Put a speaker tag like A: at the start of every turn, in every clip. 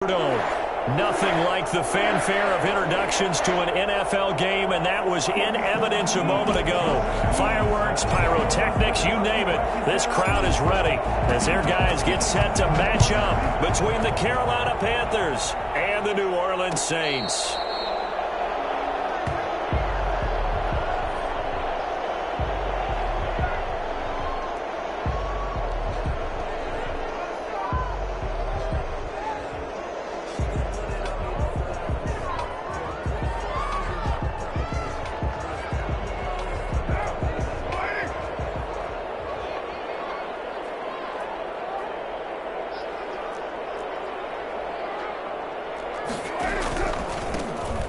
A: Nothing like the fanfare of introductions to an NFL game, and that was in evidence a moment ago. Fireworks, pyrotechnics, you name it. This crowd is ready as their guys get set to match up between the Carolina Panthers and the New Orleans Saints.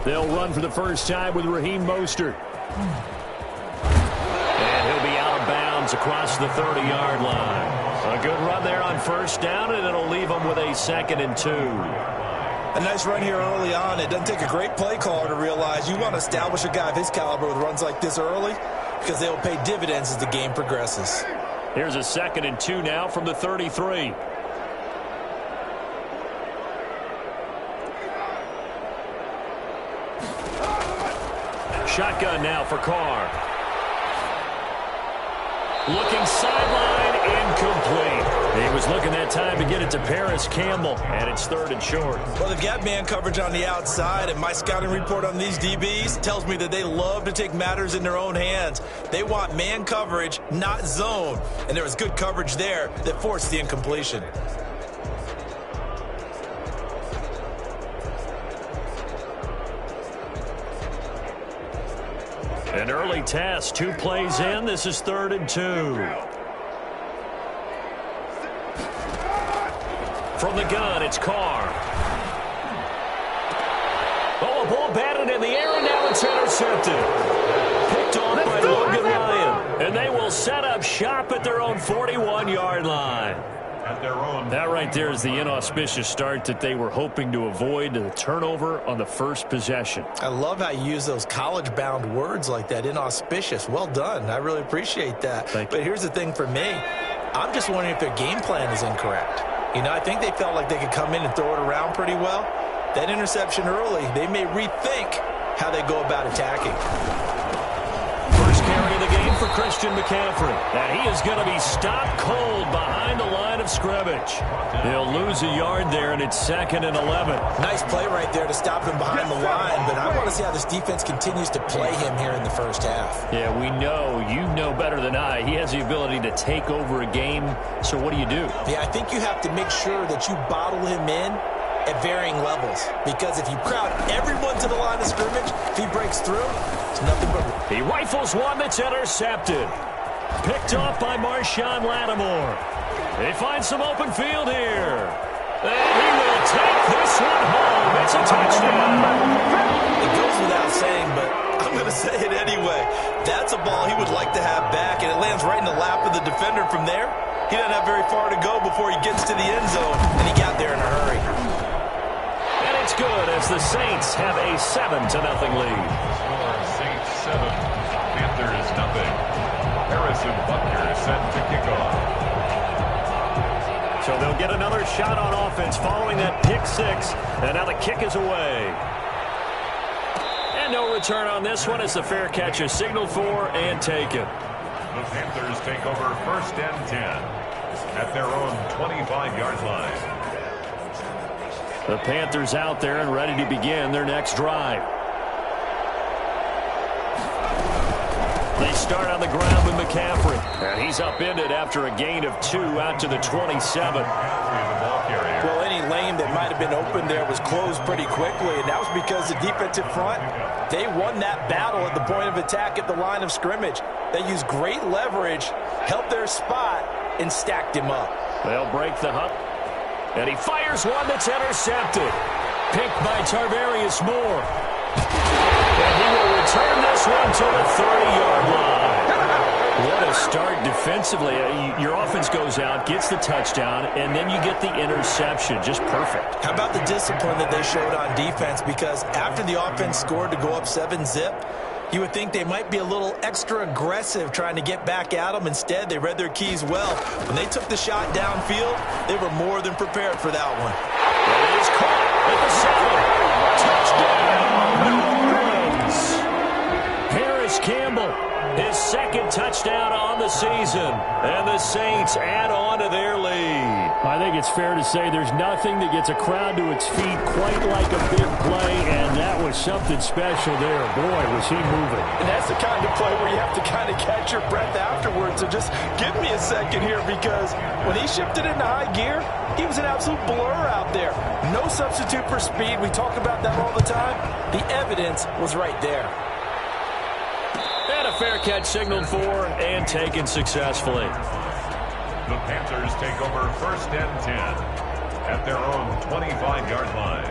A: They'll run for the first time with Raheem Mostert. And he'll be out of bounds across the 30-yard line. A good run there on first down, and it'll leave them with a 2nd and 2.
B: A nice run here early on. It doesn't take a great play caller to realize you want to establish a guy of his caliber with runs like this early because they will pay dividends as the game progresses.
A: Here's a 2nd and 2 now from the 33. Shotgun now for Carr. Looking sideline, incomplete. He was looking that time to get it to Paris Campbell, and it's 3rd and short.
B: Well, they've got man coverage on the outside, and my scouting report on these DBs tells me that they love to take matters in their own hands. They want man coverage, not zone, and there was good coverage there that forced the incompletion.
A: An early test, 2 plays in. This is 3rd and 2. From the gun, it's Carr. Oh, a ball batted in the air, and now it's intercepted. Picked off by Logan Ryan. And they will set up shop at their own 41-yard line. That right there is the inauspicious start that they were hoping to avoid, the turnover on the first possession.
B: I love how you use those college-bound words like that, inauspicious. Well done. I really appreciate that. But here's the thing for me. I'm just wondering if their game plan is incorrect. You know, I think they felt like they could come in and throw it around pretty well. That interception early, they may rethink how they go about attacking.
A: First carry of the game for Christian McCaffrey. And he is going to be stopped cold behind the line of scrimmage. He'll lose a yard there, and it's 2nd and 11.
B: Nice play right there to stop him behind the line, but I want to see how this defense continues to play him here in the first half.
A: Yeah, we know. You know better than I. He has the ability to take over a game, so what do you do?
B: Yeah, I think you have to make sure that you bottle him in at varying levels, because if you crowd everyone to the line of scrimmage, if he breaks through, it's nothing but...
A: He rifles one that's intercepted. Picked off by Marshawn Lattimore. They find some open field here. And he will take this one home. It's a touchdown.
B: It goes without saying, but I'm going to say it anyway. That's a ball he would like to have back, and it lands right in the lap of the defender from there. He doesn't have very far to go before he gets to the end zone, and he got there in a hurry.
A: And it's good as the Saints have a 7-0 lead.
C: Saints 7, Panthers nothing. Harrison Butker set to kick off.
A: So they'll get another shot on offense following that pick 6, and now the kick is away. And no return on this one as the fair catch is signaled for and taken.
C: The Panthers take over 1st and 10 at their own 25-yard line.
A: The Panthers out there and ready to begin their next drive. They start on the ground with McCaffrey. And he's upended after a gain of 2 out to the 27.
B: Well, any lane that might have been open there was closed pretty quickly, and that was because the defensive front, they won that battle at the point of attack at the line of scrimmage. They used great leverage, helped their spot, and stacked him up.
A: They'll break the hump. And he fires one that's intercepted. Picked by Tarvarius Moore. And he will return this one to the 30-yard line. What a start defensively. Your offense goes out, gets the touchdown, and then you get the interception. Just perfect.
B: How about the discipline that they showed on defense? Because after the offense scored to go up 7-zip, you would think they might be a little extra aggressive trying to get back at them. Instead, they read their keys well. When they took the shot downfield, they were more than prepared for that one.
A: It is caught. season. And the Saints add on to their lead.
D: I think it's fair to say there's nothing that gets a crowd to its feet quite like a big play, and that was something special there. Boy, was he moving.
E: And that's the kind of play where you have to kind of catch your breath afterwards. So just give me a second here, because when he shifted into high gear, he was an absolute blur out there. No substitute for speed. We talk about that all the time. The evidence was right there.
A: And a fair catch signaled for and taken successfully.
C: The Panthers take over 1st and 10 at their own 25-yard line.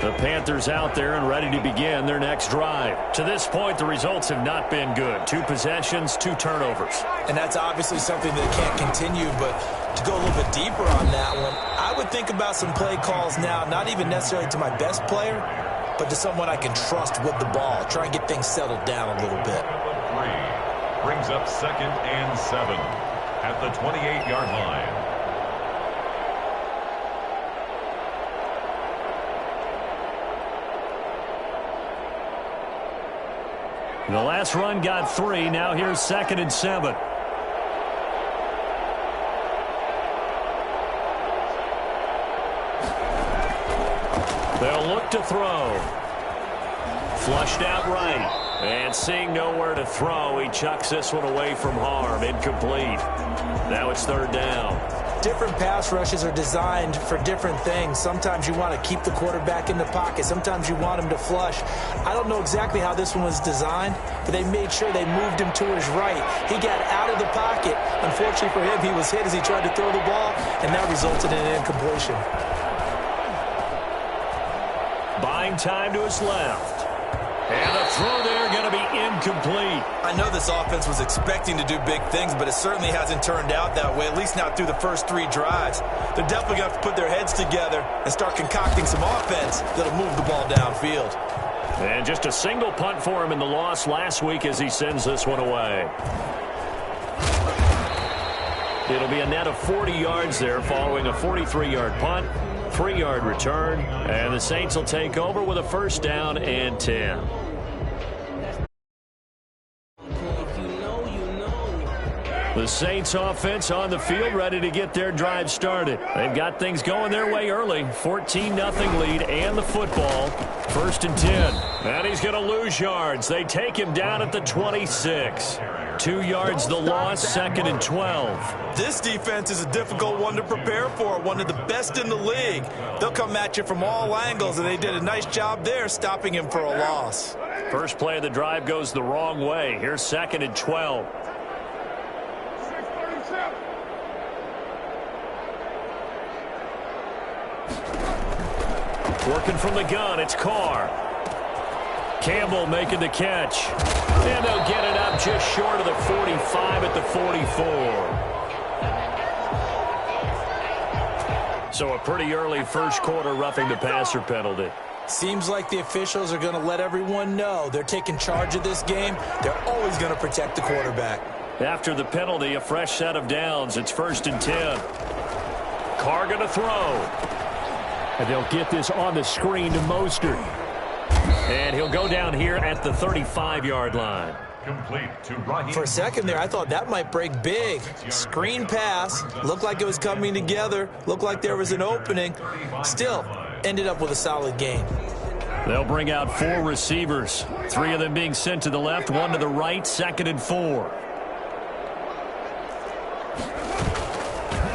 A: The Panthers out there and ready to begin their next drive. To this point, the results have not been good. 2 possessions, 2 turnovers.
B: And that's obviously something that can't continue, but to go a little bit deeper on that one, I would think about some play calls now, not even necessarily to my best player, but to someone I can trust with the ball. Try and get things settled down a little bit.
C: 3 brings up 2nd and 7 at the 28-yard line.
A: The last run got 3. Now here's 2nd and 7. They'll look to throw. Flushed out right. And seeing nowhere to throw, he chucks this one away from harm. Incomplete. Now it's 3rd down.
B: Different pass rushes are designed for different things. Sometimes you want to keep the quarterback in the pocket. Sometimes you want him to flush. I don't know exactly how this one was designed, but they made sure they moved him to his right. He got out of the pocket. Unfortunately for him, he was hit as he tried to throw the ball, and that resulted in an incompletion.
A: Buying time to his left. And the throw there going to be incomplete.
B: I know this offense was expecting to do big things, but it certainly hasn't turned out that way, at least not through the first 3 drives. They're definitely going to have to put their heads together and start concocting some offense that'll move the ball downfield.
A: And just a single punt for him in the loss last week as he sends this one away. It'll be a net of 40 yards there following a 43-yard punt, 3-yard return, and the Saints will take over with a 1st down and 10. The Saints offense on the field ready to get their drive started. They've got things going their way early. 14-0 lead and the football. 1st and 10. And he's going to lose yards. They take him down at the 26. 2 yards the loss, 2nd and 12.
B: This defense is a difficult one to prepare for, one of the best in the league. They'll come at you from all angles, and they did a nice job there stopping him for a loss.
A: First play of the drive goes the wrong way. Here's 2nd and 12. Working from the gun, it's Carr. Campbell making the catch. And they'll get it up just short of the 45 at the 44. So a pretty early first quarter roughing the passer penalty.
B: Seems like the officials are going to let everyone know they're taking charge of this game. They're always going to protect the quarterback.
A: After the penalty, a fresh set of downs. It's 1st and 10. Carr going to throw.
D: And they'll get this on the screen to Mostert.
A: And he'll go down here at the 35-yard line.
C: Complete to Raheem.
B: For a second there, I thought that might break big. Screen pass. Looked like it was coming together. Looked like there was an opening. Still, ended up with a solid gain.
A: They'll bring out 4 receivers. 3 of them being sent to the left, 1 to the right, 2nd and 4.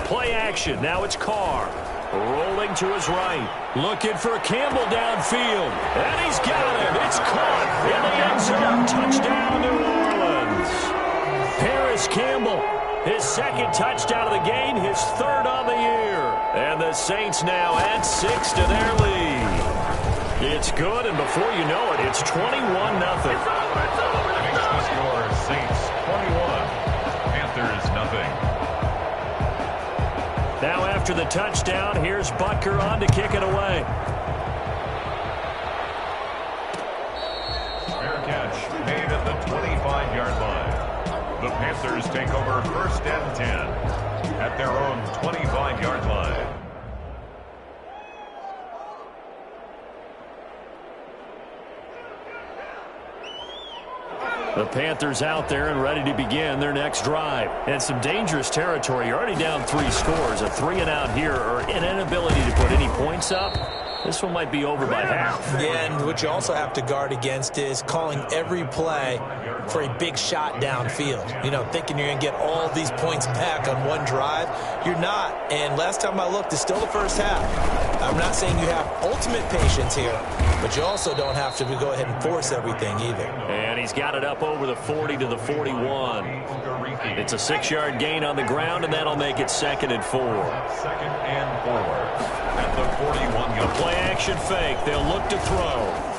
A: Play action. Now it's Carr. Rolling to his right. Looking for Campbell downfield. And he's got him. It's caught in the end zone. Touchdown, New Orleans. Paris Campbell, his 2nd touchdown of the game, his 3rd on the year. And the Saints now add 6 to their lead. It's good, and before you know it, it's 21-0.
C: Makes the score Saints 21, Panthers nothing.
A: Now after the touchdown, here's Butker on to kick it away.
C: Fair catch made at the 25-yard line. The Panthers take over 1st and 10 at their own 25-yard line.
D: The Panthers out there and ready to begin their next drive. And some dangerous territory. You're already down 3 scores. A 3-and-out here or an inability to put any points up. This one might be over by half.
B: Yeah, and what you also have to guard against is calling every play for a big shot downfield. You know, thinking you're going to get all these points back on one drive. You're not. And last time I looked, it's still the first half. I'm not saying you have ultimate patience here, but you also don't have to go ahead and force everything either.
D: And he's got it up over the 40 to the 41. It's a 6-yard gain on the ground, and that'll make it 2nd and 4.
C: 2nd and 4 at the 41-yard.
D: Play action fake. They'll look to throw.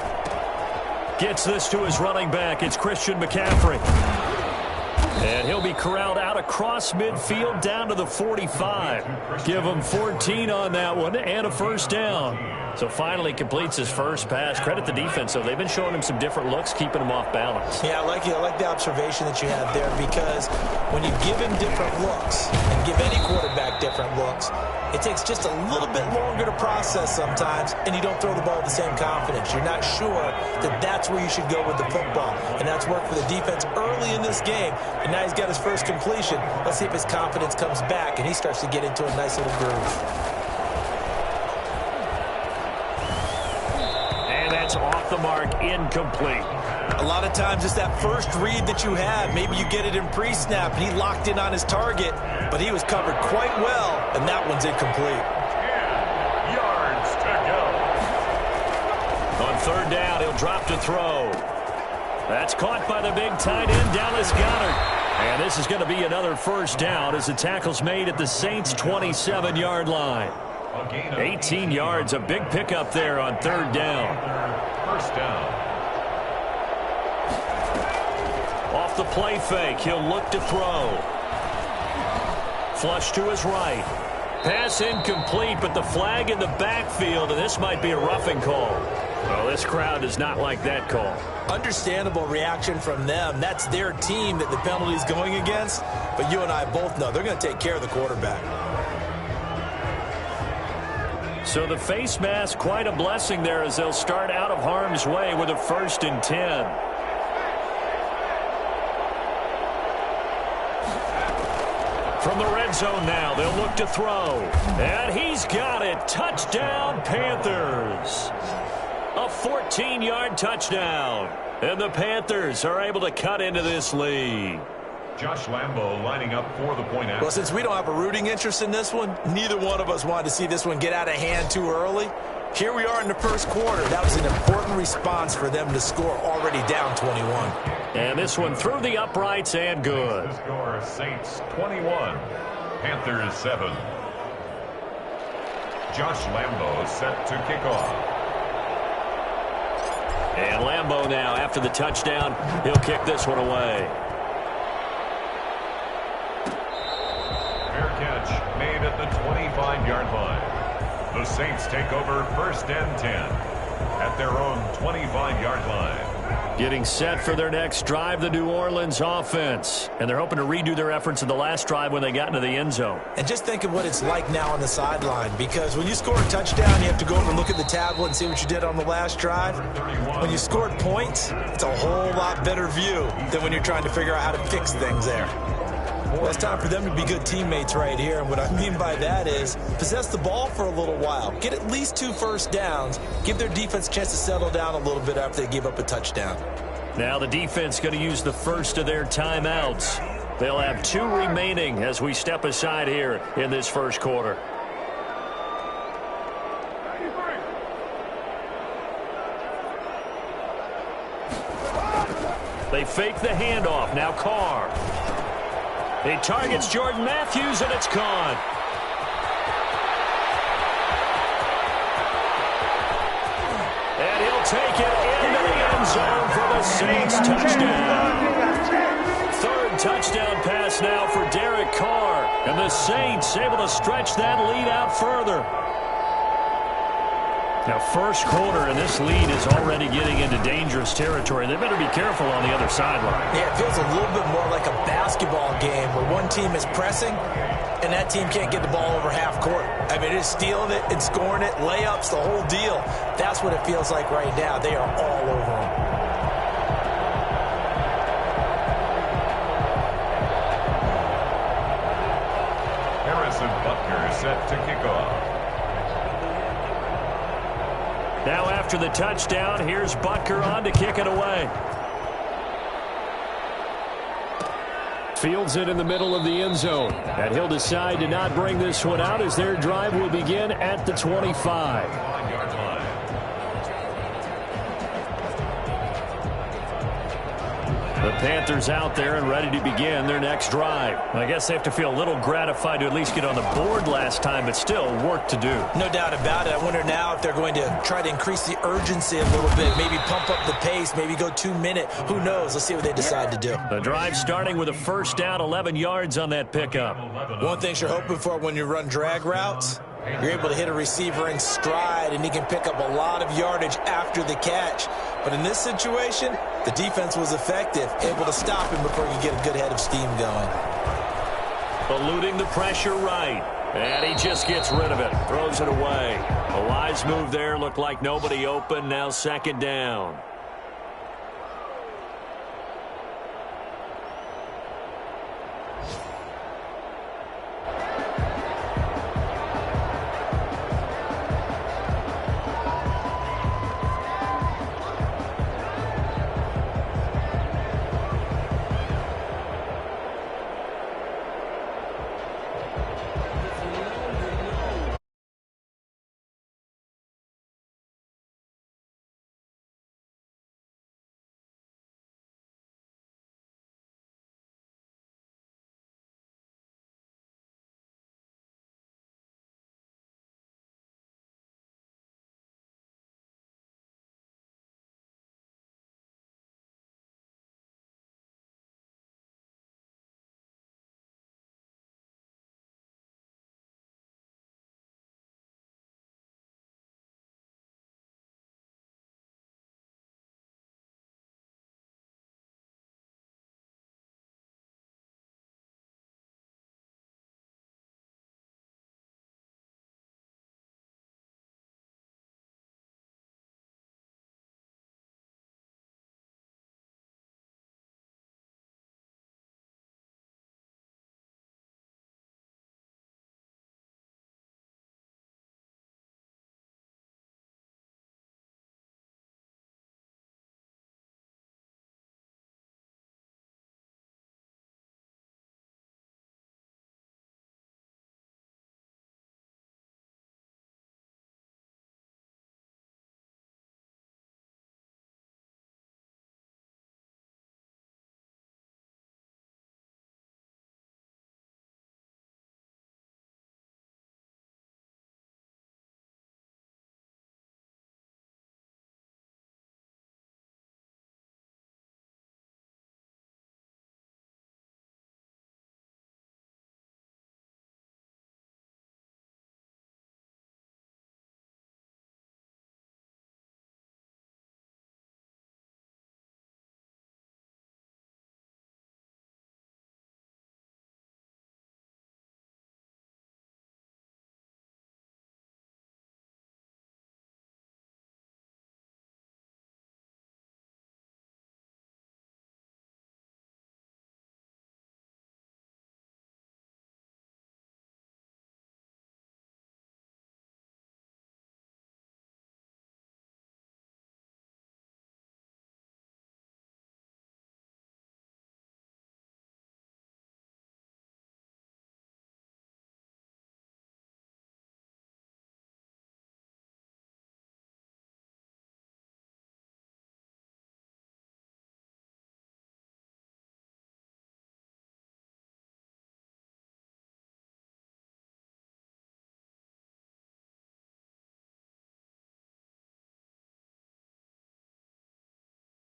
D: Gets this to his running back. It's Christian McCaffrey. And he'll be corralled out across midfield down to the 45. Give him 14 on that one and a first down. So finally completes his first pass. Credit the defense, though. They've been showing him some different looks, keeping him off balance.
B: Yeah, I like the observation that you had there, because when you give him different looks and give any quarterback different looks, it takes just a little bit longer to process sometimes, and you don't throw the ball with the same confidence. You're not sure that that's where you should go with the football, and that's worked for the defense early in this game, and now he's got his first completion. Let's see if his confidence comes back, and he starts to get into a nice little groove.
D: Off the mark, incomplete.
B: A lot of times it's that first read that you have. Maybe you get it in pre-snap, and he locked in on his target, but he was covered quite well, and that one's incomplete.
C: 10 yards to go.
D: On 3rd down, he'll drop to throw. That's caught by the big tight end, Dallas Goedert. And this is going to be another first down as the tackle's made at the Saints' 27-yard line. 18 yards, a big pickup there on 3rd down.
C: First down.
D: Off the play fake, he'll look to throw. Flush to his right. Pass incomplete, but the flag in the backfield, and this might be a roughing call. Well, this crowd does not like that call.
B: Understandable reaction from them. That's their team that the penalty's going against, but you and I both know they're going to take care of the quarterback.
D: So the face mask, quite a blessing there as they'll start out of harm's way with a 1st and 10. From the red zone now, they'll look to throw. And he's got it. Touchdown, Panthers. A 14-yard touchdown. And the Panthers are able to cut into this lead.
C: Josh Lambo lining up for the point after.
B: Well, since we don't have a rooting interest in this one, neither one of us wanted to see this one get out of hand too early. Here we are in the first quarter. That was an important response for them to score already down 21.
D: And this one through the uprights and good.
C: The score, Saints 21, Panthers 7. Josh Lambo set to kick off.
D: And Lambo now, after the touchdown, he'll kick this one away.
C: Fair catch made at the 25-yard line. The Saints take over 1st and 10 at their own 25-yard line.
D: Getting set for their next drive, the New Orleans offense. And they're hoping to redo their efforts in the last drive when they got into the end zone.
B: And just think of what it's like now on the sideline, because when you score a touchdown, you have to go over and look at the tablet and see what you did on the last drive. When you scored points, it's a whole lot better view than when you're trying to figure out how to fix things there. Well, it's time for them to be good teammates right here, and what I mean by that is possess the ball for a little while, get at least 2 first downs, give their defense a chance to settle down a little bit after they give up a touchdown.
D: Now the defense going to use the first of their timeouts. They'll have 2 remaining as we step aside here in this first quarter. They fake the handoff. Now Carr. He targets Jordan Matthews, and it's caught. And he'll take it into the end zone for the Saints touchdown. 3rd touchdown pass now for Derek Carr. And the Saints able to stretch that lead out further. Now, first quarter, and this lead is already getting into dangerous territory. They better be careful on the other sideline.
B: Yeah, it feels a little bit more like a basketball game where one team is pressing and that team can't get the ball over half court. I mean, it's stealing it and scoring it, layups, the whole deal. That's what it feels like right now. They are all over them.
C: to kick off.
D: Now after the touchdown, here's Butker on to kick it away. Fields it in the middle of the end zone. And he'll decide to not bring this one out as their drive will begin at the 25. The Panthers out there and ready to begin their next drive. I guess they have to feel a little gratified to at least get on the board last time, but still work to do.
B: No doubt about it. I wonder now if they're going to try to increase the urgency a little bit, maybe pump up the pace, maybe go 2 minute. Who knows? Let's see what they decide to do.
D: The drive starting with a first down, 11 yards on that pickup.
B: One thing you're hoping for when you run drag routes, you're able to hit a receiver in stride, and he can pick up a lot of yardage after the catch. But in this situation, the defense was effective, able to stop him before he could get a good head of steam going.
D: Eluding the pressure right. And he just gets rid of it. Throws it away. A wise move there. Looked like nobody open. Now second down.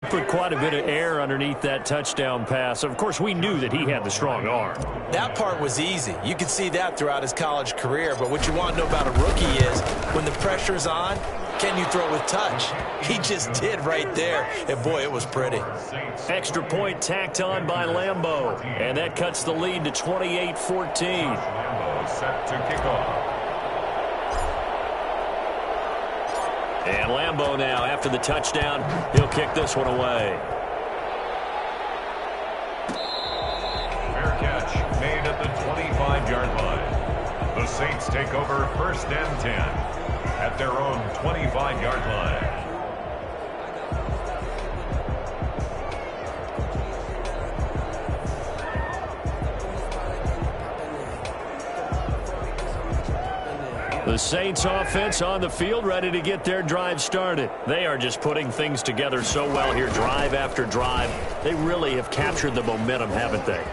D: Put quite a bit of air underneath that touchdown pass. Of course, we knew that he had the strong arm.
B: That part was easy. You could see that throughout his college career. But what you want to know about a rookie is when the pressure's on, can you throw with touch? He just did right there. And, boy, it was pretty.
D: Extra point tacked on by Lambeau. And that cuts the lead to 28-14.
C: Lambeau set to kick off.
D: And Lambeau now, after the touchdown, he'll kick this one away.
C: Fair catch made at the 25-yard line. The Saints take over 1st and 10 at their own 25-yard line.
D: The Saints offense on the field, ready to get their drive started. They are just putting things together so well here, drive after drive. They really have captured the momentum, haven't they?